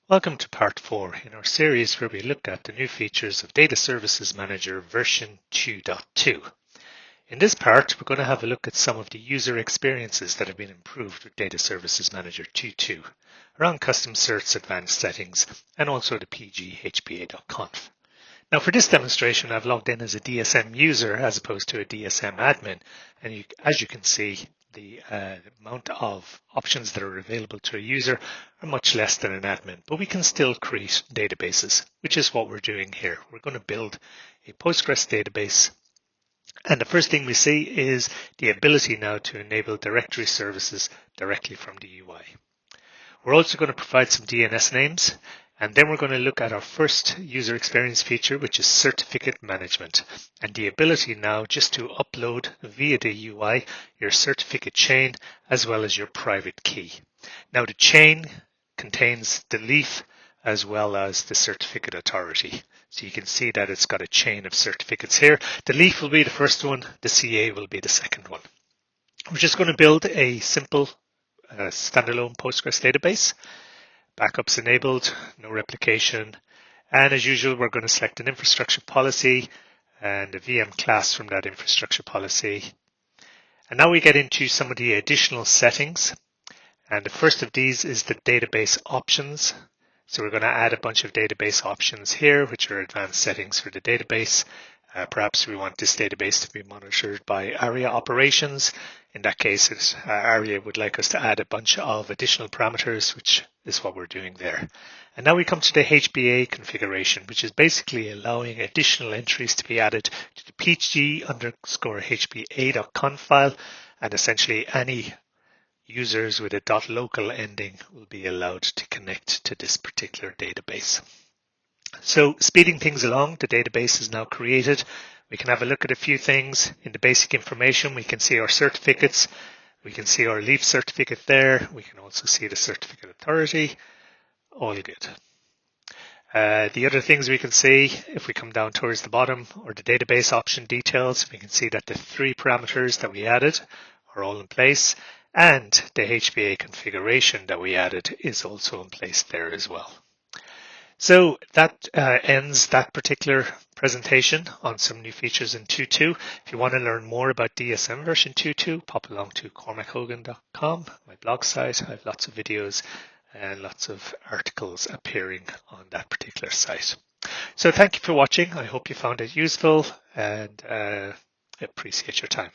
Welcome to part 4 in our series where we look at the new features of Data Services Manager version 2.2. In this part, we're going to have a look at some of the user experiences that have been improved with Data Services Manager 2.2 around custom certs, advanced settings, and also the pghpa.conf. Now for this demonstration, I've logged in as a DSM user as opposed to a DSM admin, and as you can see, the amount of options that are available to a user are much less than an admin, but we can still create databases, which is what we're doing here. We're going to build a Postgres database, and the first thing we see is the ability now to enable directory services directly from the UI. We're also going to provide some DNS names, and then we're going to look at our first user experience feature, which is certificate management, and the ability now just to upload via the UI your certificate chain as well as your private key. Now the chain contains the leaf as well as the certificate authority. So you can see that it's got a chain of certificates here. The leaf will be the first one, the CA will be the second one. We're just going to build a simple standalone Postgres database. Backups enabled, no replication, and as usual we're going to select an infrastructure policy and a VM class from that infrastructure policy. And now we get into some of the additional settings, and the first of these is the database options. So we're going to add a bunch of database options here, which are advanced settings for the database. Perhaps we want this database to be monitored by Aria Operations. In that case, Aria would like us to add a bunch of additional parameters, which is what we're doing there. And now we come to the HBA configuration, which is basically allowing additional entries to be added to the pg_hba.conf file, and essentially any users with a .local ending will be allowed to connect to this particular database. So speeding things along, the database is now created. We can have a look at a few things. In the basic information, we can see our certificates. We can see our leaf certificate there. We can also see the certificate authority. All good. The other things we can see, if we come down towards the bottom, or the database option details, we can see that the 3 parameters that we added are all in place, and the HBA configuration that we added is also in place there as well. So that ends that particular presentation on some new features in 2.2. If you want to learn more about DSM version 2.2, pop along to cormachogan.com, my blog site. I have lots of videos and lots of articles appearing on that particular site. So thank you for watching. I hope you found it useful, and appreciate your time.